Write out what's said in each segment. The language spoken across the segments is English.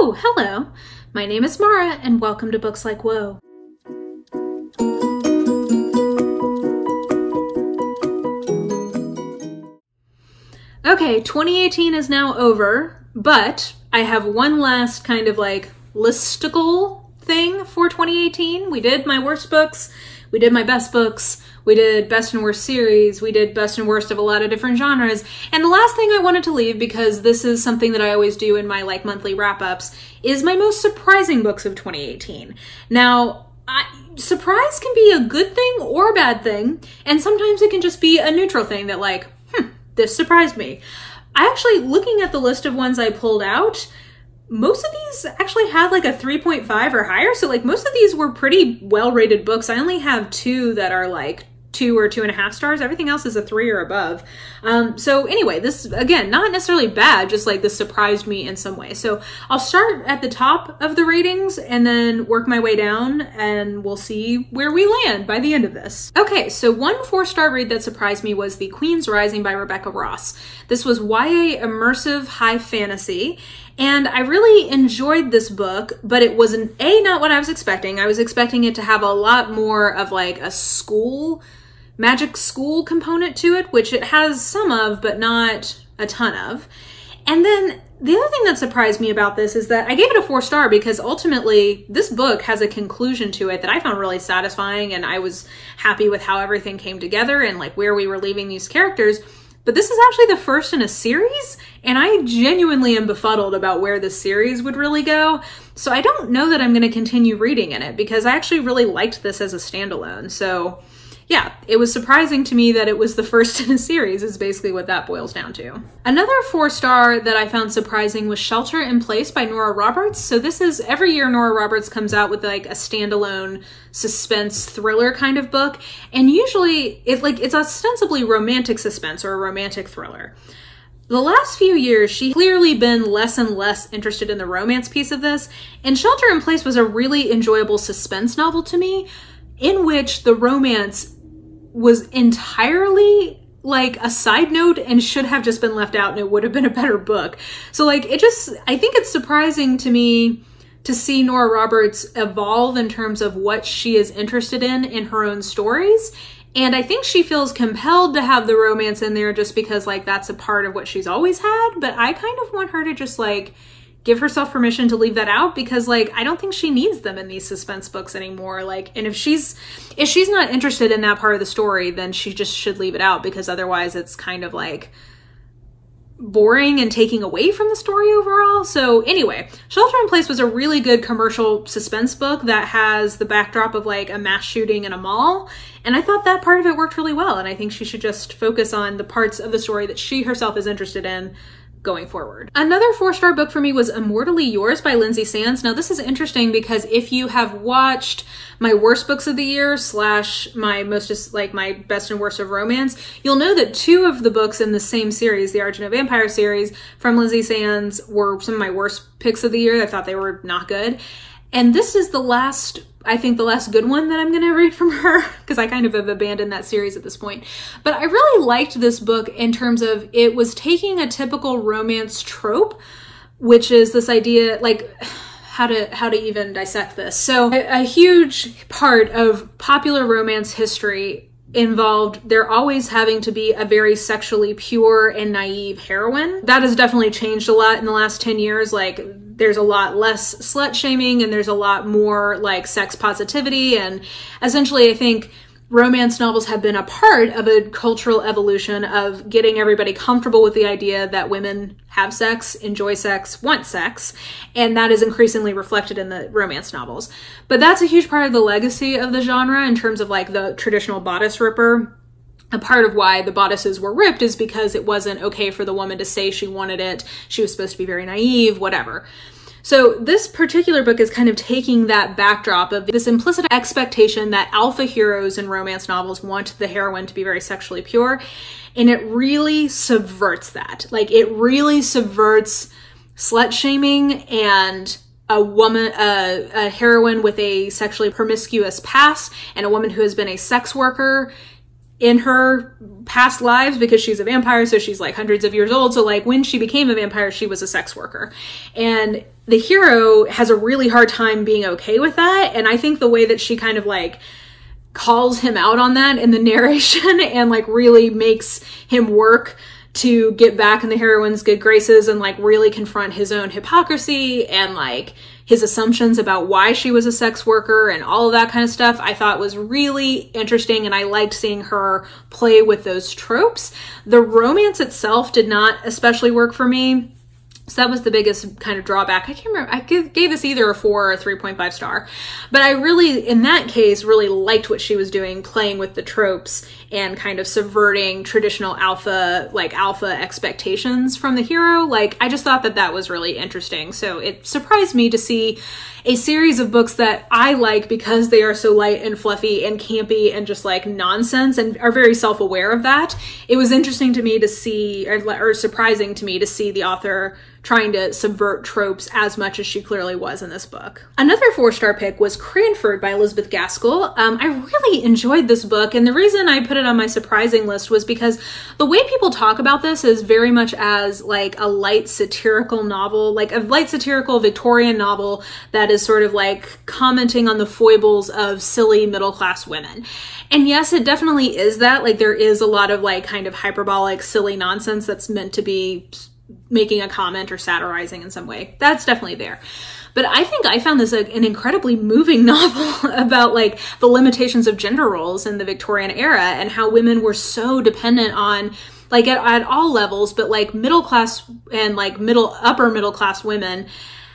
Oh, hello. My name is Mara, and welcome to Books Like Whoa. Okay, 2018 is now over, but I have one last kind of like listicle thing for 2018. We did my worst books, we did my best books, we did best and worst series, we did best and worst of a lot of different genres, and the last thing I wanted to leave, because this is something that I always do in my like monthly wrap-ups, is my most surprising books of 2018. Now, surprise can be a good thing or a bad thing, and sometimes it can just be a neutral thing that like, this surprised me. I actually, looking at the list of ones I pulled out, most of these actually had like a 3.5 or higher. So like most of these were pretty well-rated books. I only have two that are like 2 or 2.5 stars. Everything else is a 3 or above. So anyway, this, again, not necessarily bad, just like this surprised me in some way. So I'll start at the top of the ratings and then work my way down, and we'll see where we land by the end of this. Okay, so one 4-star read that surprised me was The Queen's Rising by Rebecca Ross. This was YA immersive high fantasy, and I really enjoyed this book, but it was not what I was expecting. I was expecting it to have a lot more of like a magic school component to it, which it has some of, but not a ton of. And then the other thing that surprised me about this is that I gave it a 4-star because ultimately this book has a conclusion to it that I found really satisfying, and I was happy with how everything came together and like where we were leaving these characters. But this is actually the first in a series, and I genuinely am befuddled about where this series would really go. So I don't know that I'm going to continue reading in it because I actually really liked this as a standalone. So yeah, it was surprising to me that it was the first in a series is basically what that boils down to. Another 4-star that I found surprising was Shelter in Place by Nora Roberts. So this is, every year Nora Roberts comes out with like a standalone suspense thriller kind of book. And usually it's ostensibly romantic suspense or a romantic thriller. The last few years, she's clearly been less and less interested in the romance piece of this. And Shelter in Place was a really enjoyable suspense novel to me, in which the romance was entirely like a side note and should have just been left out, and it would have been a better book. So like I think it's surprising to me to see Nora Roberts evolve in terms of what she is interested in her own stories. And I think she feels compelled to have the romance in there just because like that's a part of what she's always had. But I kind of want her to just like give herself permission to leave that out, because like I don't think she needs them in these suspense books anymore. Like, and if she's not interested in that part of the story, then she just should leave it out, because otherwise it's kind of like boring and taking away from the story overall. So anyway, Shelter in Place was a really good commercial suspense book that has the backdrop of like a mass shooting in a mall. And I thought that part of it worked really well. And I think she should just focus on the parts of the story that she herself is interested in going forward. Another 4-star book for me was Immortally Yours by Lynsay Sands. Now this is interesting because if you have watched my worst books of the year / my my best and worst of romance, you'll know that 2 of the books in the same series, the Argent of Vampire series from Lynsay Sands, were some of my worst picks of the year. I thought they were not good. And this is the last good one that I'm going to read from her, because I kind of have abandoned that series at this point. But I really liked this book in terms of it was taking a typical romance trope, which is this idea, like, how to even dissect this. So a huge part of popular romance history involved there always having to be a very sexually pure and naive heroine. That has definitely changed a lot in the last 10 years. Like, there's a lot less slut shaming and there's a lot more like sex positivity. And essentially I think romance novels have been a part of a cultural evolution of getting everybody comfortable with the idea that women have sex, enjoy sex, want sex, and that is increasingly reflected in the romance novels. But that's a huge part of the legacy of the genre in terms of like the traditional bodice ripper. A part of why the bodices were ripped is because it wasn't okay for the woman to say she wanted it. She was supposed to be very naive, whatever. So this particular book is kind of taking that backdrop of this implicit expectation that alpha heroes in romance novels want the heroine to be very sexually pure. And it really subverts that. Like, it really subverts slut shaming and a heroine with a sexually promiscuous past and a woman who has been a sex worker in her past lives, because she's a vampire, so she's like hundreds of years old. So like when she became a vampire, she was a sex worker. And the hero has a really hard time being okay with that. And I think the way that she kind of like calls him out on that in the narration and like really makes him work to get back in the heroine's good graces and like really confront his own hypocrisy and like his assumptions about why she was a sex worker and all of that kind of stuff, I thought was really interesting, and I liked seeing her play with those tropes. The romance itself did not especially work for me. So that was the biggest kind of drawback. I can't remember. I gave this either a 4 or a 3.5 star. But I really, in that case, really liked what she was doing, playing with the tropes and kind of subverting traditional alpha expectations from the hero. Like, I just thought that that was really interesting. So it surprised me to see a series of books that I like because they are so light and fluffy and campy and just like nonsense and are very self-aware of that. It was interesting to me to see, or surprising to me to see the author trying to subvert tropes as much as she clearly was in this book. Another 4-star pick was Cranford by Elizabeth Gaskell. I really enjoyed this book, and the reason I put it on my surprising list was because the way people talk about this is very much as like a light satirical novel, like a light satirical Victorian novel that is sort of like commenting on the foibles of silly middle-class women. And yes, it definitely is that. Like, there is a lot of like kind of hyperbolic, silly nonsense that's meant to be making a comment or satirizing in some way. That's definitely there. But I think I found this an incredibly moving novel about like the limitations of gender roles in the Victorian era and how women were so dependent on, like at all levels, but like middle class and like upper middle class women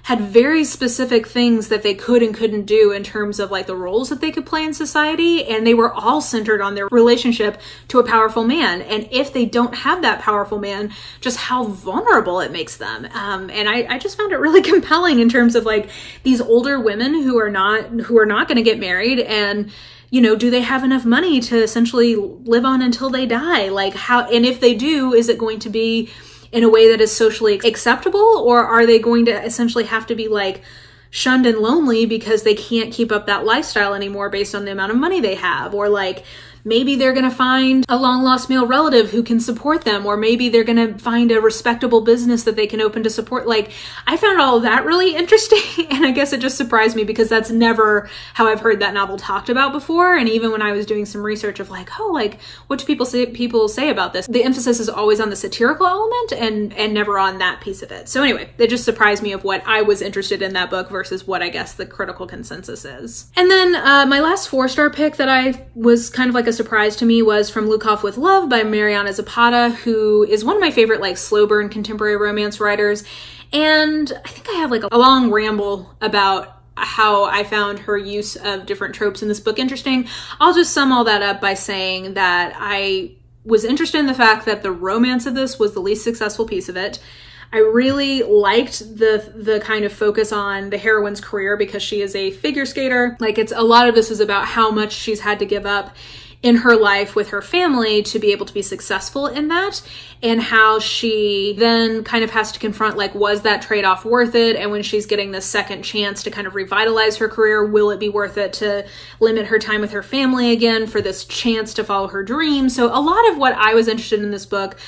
had very specific things that they could and couldn't do in terms of like the roles that they could play in society. And they were all centered on their relationship to a powerful man. And if they don't have that powerful man, just how vulnerable it makes them. And I just found it really compelling in terms of like these older women who are not going to get married, and you know, do they have enough money to essentially live on until they die? Like how, and if they do, is it going to be in a way that is socially acceptable, or are they going to essentially have to be like shunned and lonely because they can't keep up that lifestyle anymore based on the amount of money they have? Or like maybe they're going to find a long lost male relative who can support them, or maybe they're going to find a respectable business that they can open to support. Like, I found all of that really interesting, and I guess it just surprised me because that's never how I've heard that novel talked about before. And even when I was doing some research of like, oh, like what do people say about this, the emphasis is always on the satirical element and never on that piece of it. So anyway, it just surprised me of what I was interested in that book versus what I guess the critical consensus is. And then my last 4-star pick that I was kind of like a surprise to me was From Lukov with Love by Mariana Zapata, who is one of my favorite like slow burn contemporary romance writers. And I think I have like a long ramble about how I found her use of different tropes in this book interesting. I'll just sum all that up by saying that I was interested in the fact that the romance of this was the least successful piece of it. I really liked the kind of focus on the heroine's career because she is a figure skater. Like, it's a lot of this is about how much she's had to give up in her life with her family to be able to be successful in that, and how she then kind of has to confront, like, was that trade-off worth it? And when she's getting this second chance to kind of revitalize her career, will it be worth it to limit her time with her family again for this chance to follow her dream? So a lot of what I was interested in this book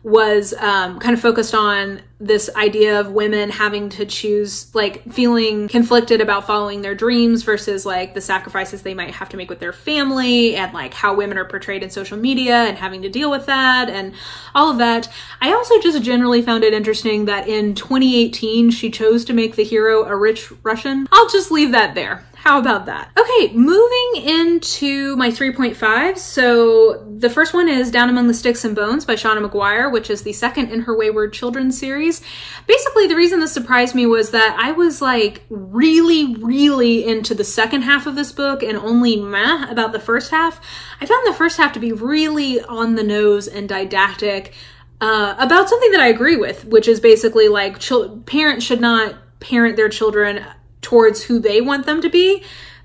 was kind of focused on this idea of women having to choose, like feeling conflicted about following their dreams versus like the sacrifices they might have to make with their family, and like how women are portrayed in social media and having to deal with that and all of that. I also just generally found it interesting that in 2018, she chose to make the hero a rich Russian. I'll just leave that there. How about that? Okay, moving into my 3.5. So the first one is Down Among the Sticks and Bones by Seanan McGuire, which is the second in her Wayward Children series. Basically, the reason this surprised me was that I was like really into the second half of this book and only meh about the first half. I found the first half to be really on the nose and didactic about something that I agree with, which is basically like parents should not parent their children towards who they want them to be.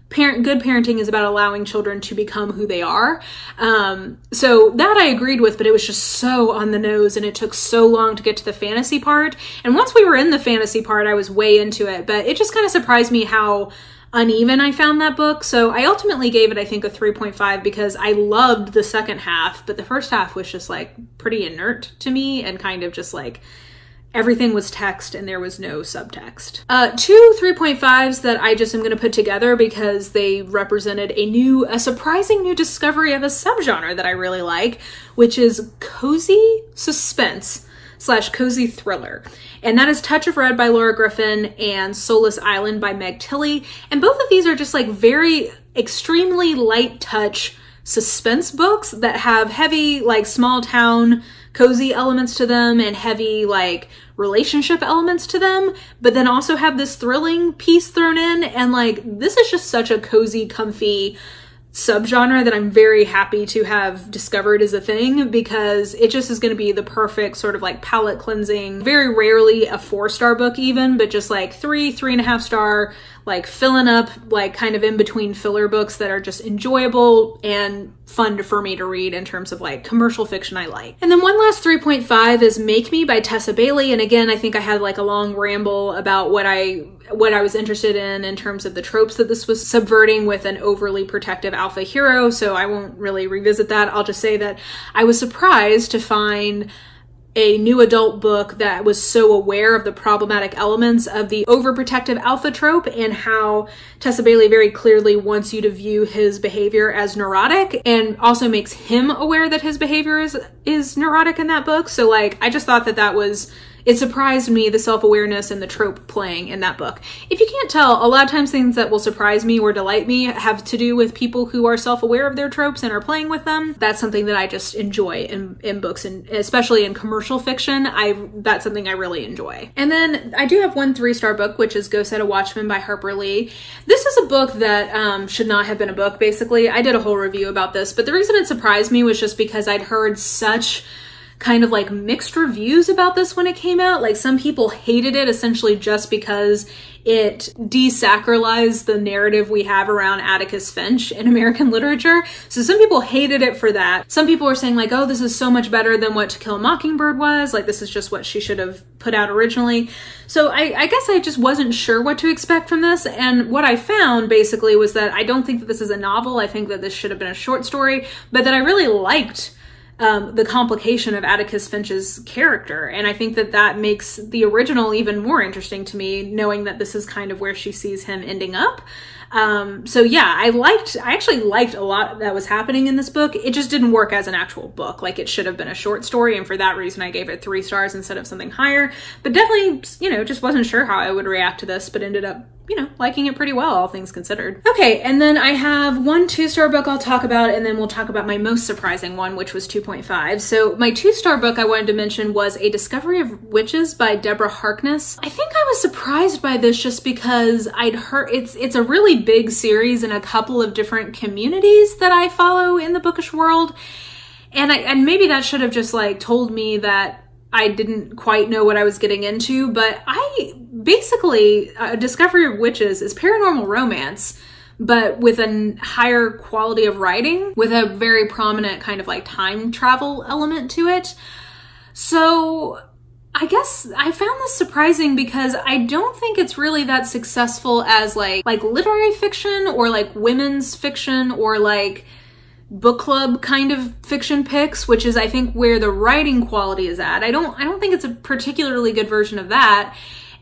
Good parenting is about allowing children to become who they are. So that I agreed with, but it was just so on the nose and it took so long to get to the fantasy part. And once we were in the fantasy part, I was way into it, but it just kind of surprised me how uneven I found that book. So I ultimately gave it, I think, a 3.5 because I loved the second half, but the first half was just like pretty inert to me and kind of just like everything was text and there was no subtext. Two 3.5s that I just am going to put together because they represented a surprising new discovery of a subgenre that I really like, which is cozy suspense / cozy thriller. And that is Touch of Red by Laura Griffin and Solace Island by Meg Tilly. And both of these are just like very extremely light touch suspense books that have heavy like small town cozy elements to them and heavy like relationship elements to them, but then also have this thrilling piece thrown in. And like, this is just such a cozy, comfy subgenre that I'm very happy to have discovered as a thing, because it just is going to be the perfect sort of like palate cleansing, very rarely a 4-star book even, but just like 3.5 star, like filling up, like kind of in between filler books that are just enjoyable and fun for me to read in terms of like commercial fiction I like. And then one last 3.5 is Make Me by Tessa Bailey. And again, I think I had like a long ramble about what I was interested in terms of the tropes that this was subverting with an overly protective alpha hero. So I won't really revisit that. I'll just say that I was surprised to find a new adult book that was so aware of the problematic elements of the overprotective alpha trope and how Tessa Bailey very clearly wants you to view his behavior as neurotic and also makes him aware that his behavior is neurotic in that book. So like, I just thought that it surprised me, the self-awareness and the trope playing in that book. If you can't tell, a lot of times things that will surprise me or delight me have to do with people who are self-aware of their tropes and are playing with them. That's something that I just enjoy in books, and especially in commercial fiction. That's something I really enjoy. And then I do have one 3-star book, which is Go Set a Watchman by Harper Lee. This is a book that should not have been a book, basically. I did a whole review about this, but the reason it surprised me was just because I'd heard such kind of like mixed reviews about this when it came out. Like, some people hated it essentially just because it desacralized the narrative we have around Atticus Finch in American literature. So some people hated it for that. Some people were saying like, oh, this is so much better than what To Kill a Mockingbird was. Like, this is just what she should have put out originally. So I guess I just wasn't sure what to expect from this. And what I found basically was that I don't think that this is a novel. I think that this should have been a short story, but that I really liked the complication of Atticus Finch's character. And I think that that makes the original even more interesting to me, knowing that this is kind of where she sees him ending up. So yeah, I actually liked a lot that was happening in this book. It just didn't work as an actual book. Like, it should have been a short story. And for that reason, I gave it 3 stars instead of something higher, but definitely, just wasn't sure how I would react to this, but ended up, liking it pretty well, all things considered. Okay. And then I have one 2-star book I'll talk about, and then we'll talk about my most surprising one, which was 2.5. So my 2-star book I wanted to mention was A Discovery of Witches by Deborah Harkness. I think I was surprised by this just because I'd heard it's a really big series in a couple of different communities that I follow in the bookish world. And maybe that should have just like told me that I didn't quite know what I was getting into, but basically Discovery of Witches is paranormal romance, but with a higher quality of writing, with a very prominent kind of like time travel element to it. So I guess I found this surprising because I don't think it's really that successful as like literary fiction or like women's fiction or like book club kind of fiction picks, which is I think where the writing quality is at. I don't think it's a particularly good version of that.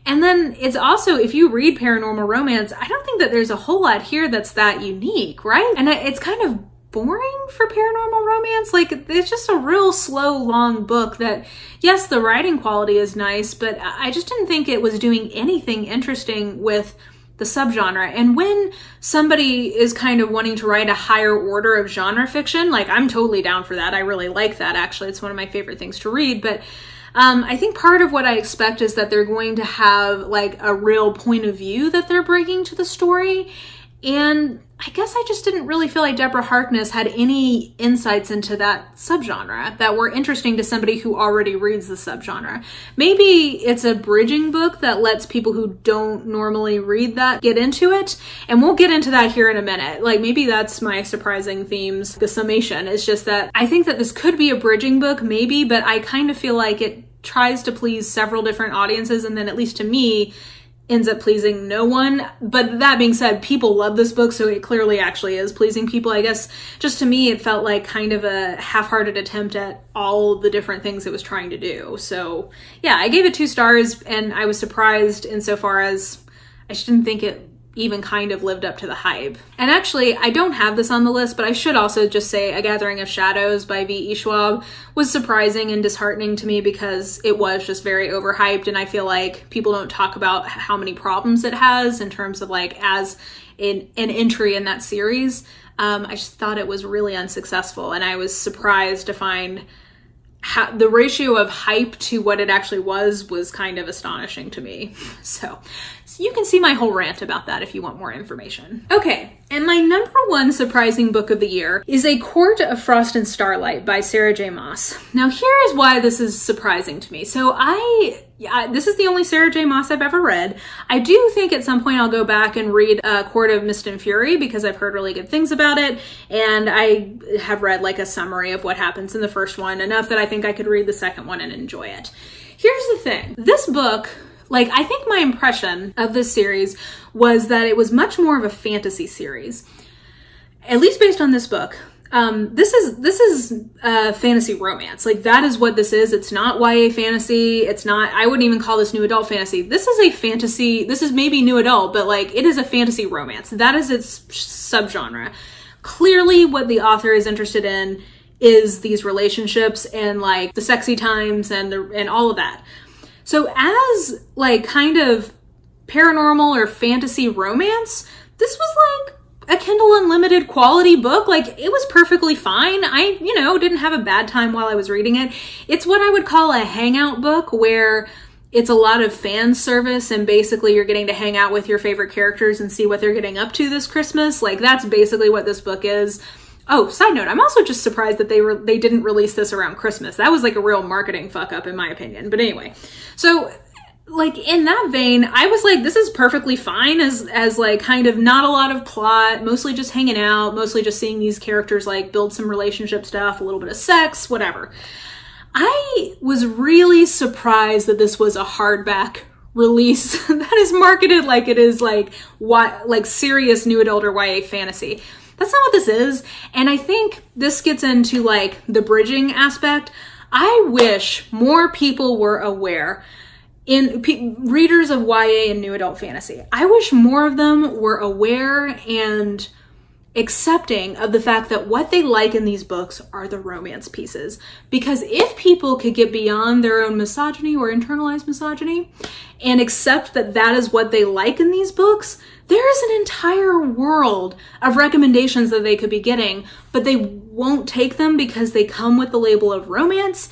And then it's also, if you read paranormal romance, I don't think that there's a whole lot here that's that unique, right? And it's kind of boring for paranormal romance. Like, it's just a real slow, long book that, yes, the writing quality is nice, but I just didn't think it was doing anything interesting with the subgenre. And when somebody is kind of wanting to write a higher order of genre fiction, like, I'm totally down for that. I really like that, actually. It's one of my favorite things to read. But I think part of what I expect is that they're going to have like a real point of view that they're bringing to the story. And I guess I just didn't really feel like Deborah Harkness had any insights into that subgenre that were interesting to somebody who already reads the subgenre. Maybe it's a bridging book that lets people who don't normally read that get into it. And we'll get into that here in a minute. Like, maybe that's my surprising themes. The summation is just that I think that this could be a bridging book, maybe, but I kind of feel like it tries to please several different audiences. And then, at least to me, ends up pleasing no one. But that being said, people love this book, so it clearly actually is pleasing people. I guess just to me, it felt like kind of a half-hearted attempt at all the different things it was trying to do. So yeah, I gave it 2 stars, and I was surprised insofar as I didn't think it even kind of lived up to the hype. And actually, I don't have this on the list, but I should also just say A Gathering of Shadows by V.E. Schwab was surprising and disheartening to me because it was just very overhyped, and I feel like people don't talk about how many problems it has in terms of like as an entry in that series. I just thought it was really unsuccessful, and I was surprised to find how the ratio of hype to what it actually was kind of astonishing to me. So you can see my whole rant about that if you want more information. Okay, and my number 1 surprising book of the year is A Court of Frost and Starlight by Sarah J. Maas. Now here is why this is surprising to me. So this is the only Sarah J. Maas I've ever read. I do think at some point I'll go back and read Court of Mist and Fury because I've heard really good things about it, and I have read like a summary of what happens in the first one, enough that I think I could read the second one and enjoy it. Here's the thing. This book, like, I think my impression of this series was that it was much more of a fantasy series, at least based on this book. This is fantasy romance. Like, that is what this is. It's not YA fantasy. It's not, I wouldn't even call this new adult fantasy. This is a fantasy, this is maybe new adult, but like, it is a fantasy romance. That is its subgenre. Clearly what the author is interested in is these relationships and like the sexy times and all of that. So as like kind of paranormal or fantasy romance, this was like a Kindle Unlimited quality book. Like, it was perfectly fine. I, didn't have a bad time while I was reading it. It's what I would call a hangout book, where it's a lot of fan service and basically you're getting to hang out with your favorite characters and see what they're getting up to this Christmas. Like, that's basically what this book is. Oh, side note, I'm also just surprised that they didn't release this around Christmas. That was like a real marketing fuck up in my opinion. But anyway, so like in that vein, I was like, this is perfectly fine as like kind of not a lot of plot, mostly just hanging out, mostly just seeing these characters like build some relationship stuff, a little bit of sex, whatever. I was really surprised that this was a hardback release that is marketed like it is like serious new adult or YA fantasy. That's not what this is. And I think this gets into like the bridging aspect. I wish more people were aware, readers of YA and new adult fantasy, I wish more of them were aware and accepting of the fact that what they like in these books are the romance pieces. Because if people could get beyond their own misogyny or internalized misogyny and accept that that is what they like in these books, there is an entire world of recommendations that they could be getting, but they won't take them because they come with the label of romance.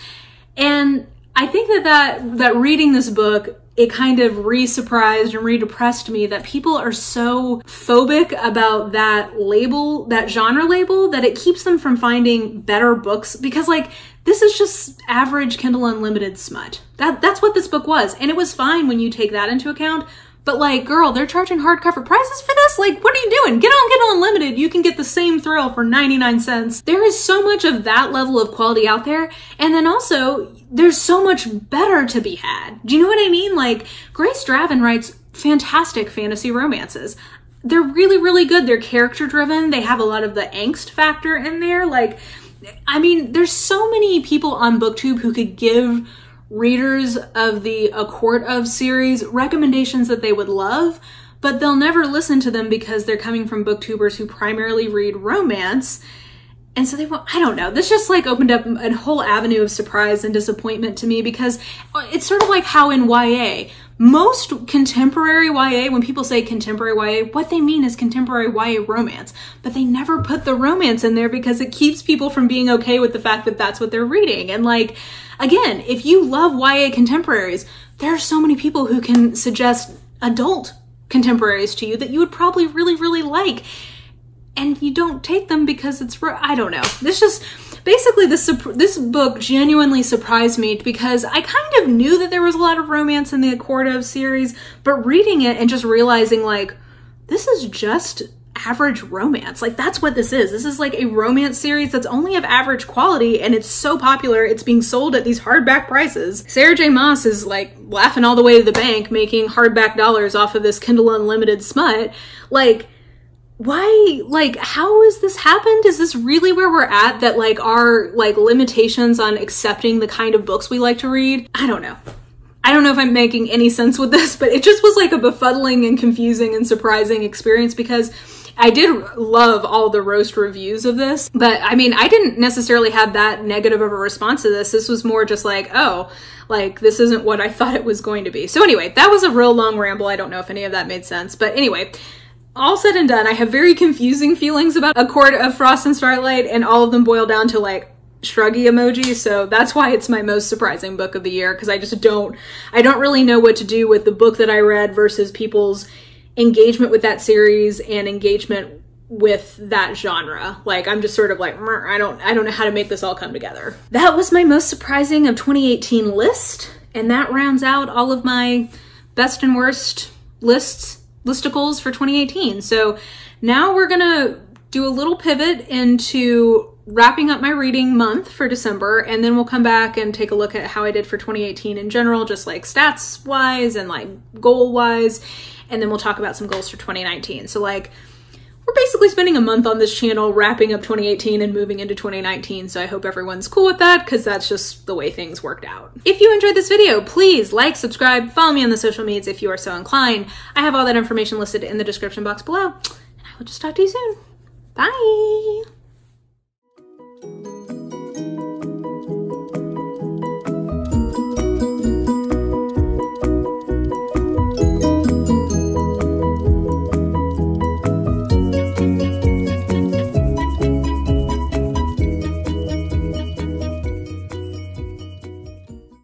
And I think that reading this book, it kind of re-surprised and re-depressed me that people are so phobic about that label, that genre label, that it keeps them from finding better books. Because like, this is just average Kindle Unlimited smut. That's what this book was. And it was fine when you take that into account. But like, girl, they're charging hardcover prices for this? Like, what are you doing? Get on Kindle Unlimited. You can get the same thrill for 99 cents. There is so much of that level of quality out there. And then also, there's so much better to be had. Do you know what I mean? Like, Grace Draven writes fantastic fantasy romances. They're really, really good. They're character driven. They have a lot of the angst factor in there. Like, I mean, there's so many people on BookTube who could give readers of the A Court of series recommendations that they would love, but they'll never listen to them because they're coming from booktubers who primarily read romance. And so they won't, I don't know, this just like opened up a whole avenue of surprise and disappointment to me, because it's sort of like how in YA, most contemporary YA, when people say contemporary YA, what they mean is contemporary YA romance, but they never put the romance in there because it keeps people from being okay with the fact that that's what they're reading. And like, again, if you love YA contemporaries, there are so many people who can suggest adult contemporaries to you that you would probably really, really like. And you don't take them because it's, I don't know. This just, basically this book genuinely surprised me because I kind of knew that there was a lot of romance in the A Court of series, but reading it and just realizing like, this is just average romance. Like, that's what this is. This is like a romance series that's only of average quality, and it's so popular, it's being sold at these hardback prices. Sarah J. Maas is like laughing all the way to the bank, making hardback dollars off of this Kindle Unlimited smut. Like, why, like, how has this happened? Is this really where we're at, that like our like limitations on accepting the kind of books we like to read? I don't know. I don't know if I'm making any sense with this, but it just was like a befuddling and confusing and surprising experience, because I did love all the roast reviews of this, but I mean, I didn't necessarily have that negative of a response to this. This was more just like, oh, like, this isn't what I thought it was going to be. So anyway, that was a real long ramble. I don't know if any of that made sense, but anyway, all said and done, I have very confusing feelings about A Court of Frost and Starlight, and all of them boil down to like shruggy emoji. So that's why it's my most surprising book of the year, because I don't really know what to do with the book that I read versus people's engagement with that series and engagement with that genre. Like, I'm just sort of like, I don't know how to make this all come together. That was my most surprising of 2018 list, and that rounds out all of my best and worst listicles for 2018. So now we're gonna do a little pivot into wrapping up my reading month for December, and then we'll come back and take a look at how I did for 2018 in general, just like stats wise and like goal wise, and then we'll talk about some goals for 2019. So like, we're basically spending a month on this channel wrapping up 2018 and moving into 2019, so I hope everyone's cool with that, because that's just the way things worked out. If you enjoyed this video, please like, subscribe, follow me on the social medias if you are so inclined. I have all that information listed in the description box below, and I will just talk to you soon. Bye!